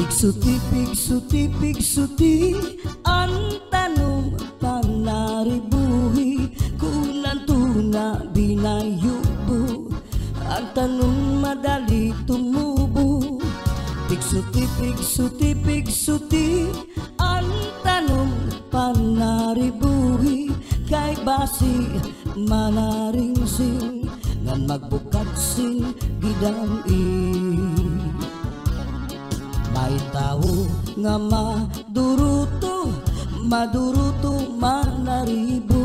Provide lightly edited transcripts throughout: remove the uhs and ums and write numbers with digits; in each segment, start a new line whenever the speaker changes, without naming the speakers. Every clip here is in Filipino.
Pigsuti ang tanong panaribuhi kunan tuna binayubo ang tanong madali tumubo. Pigsuti ang tanong panaribuhi kay basi manaringsing ngan magbukad sing gidam-i. May tao nga maduruto manaribo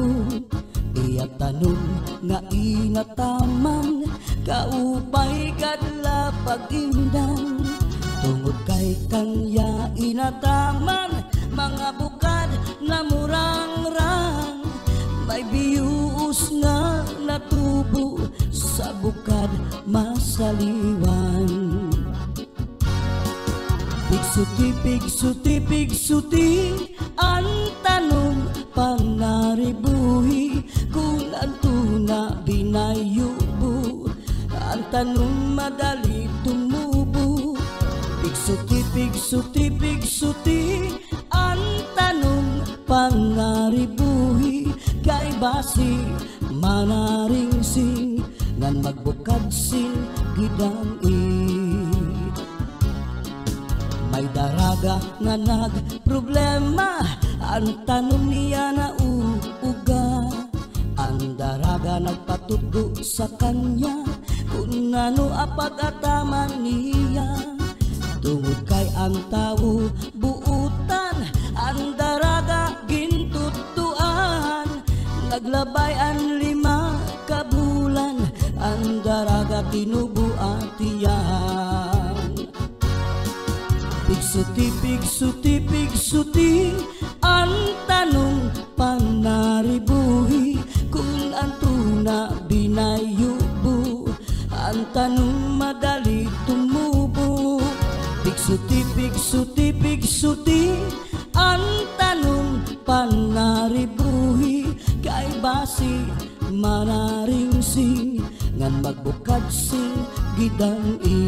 iya tanong nga inataman kaupay kadla pag-indang tungod kay kanya inataman mga bukad na murang-rang may biyuos nga natubo sa bukad masaliwan. Pigsuti ang tanong panaribuhi kung antuna binayubo ang tanong madali tumubo. Pigsuti ang tanong panaribuhi kay basi manaringsing ngan magbukad sing gidam-i. May daraga nga nagproblema ang tanong niya na uuga. Ang daraga nagpatudo sa kanya kung ano apag-ataman niya. Tungod kay ang tao buutan ang daraga gintutuan. Naglabay ang 5 ka bulan ang daraga tinubuatiyan. Pigsuti ang tanong panaribuhi kung antuna binayubo ang tanong madali tumubo. Pigsuti ang tanong panaribuhi kay basi manaringsing ngan magbukad sing gidam-i.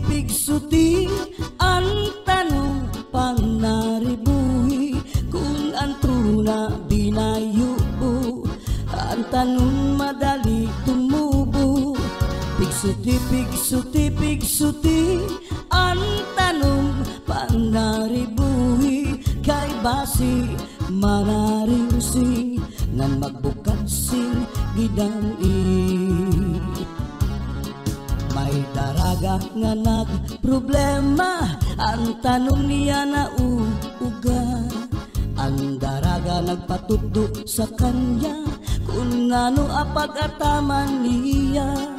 Pigsuti ang tanong panaribuhi kung antuna binayubo ang tanong madali tumubo. Pigsuti ang tanong panaribuhi kay basi manaringsing ngan magbukad sing gidam-i. May daraga nga nagproblema ang tanong niya na uuga. Ang daraga nagpatudo sa kanya kung ano apag-ataman niya.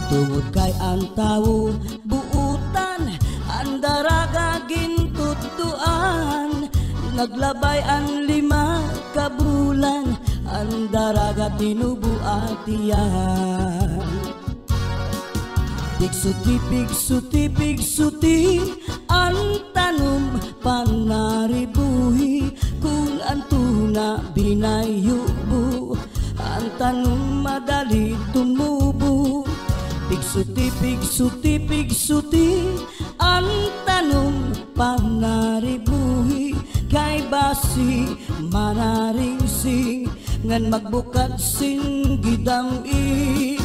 Tungod kay ang tao buutan ang daraga gintutuan. Naglabay ang 5 ka bulan ang daraga tinubuatiyan. Pigsuti ang tanong panaribuhi kung antuna binayubo ang tanong madali tumubo. Pigsuti ang tanong panaribuhi kay basi manaringsing ngan magbukad sing gidam-i.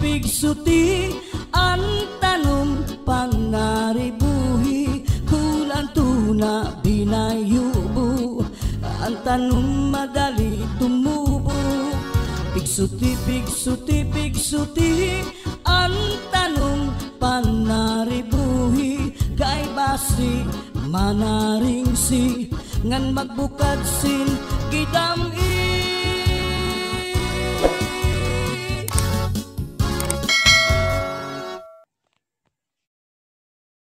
Pigsuti ang tanong panaribuhi kung antuna binayubo ang tanong madali tumubo. Pigsuti ang tanong panaribuhi kay basi manaringsing ngan magbukad sin gidam-i.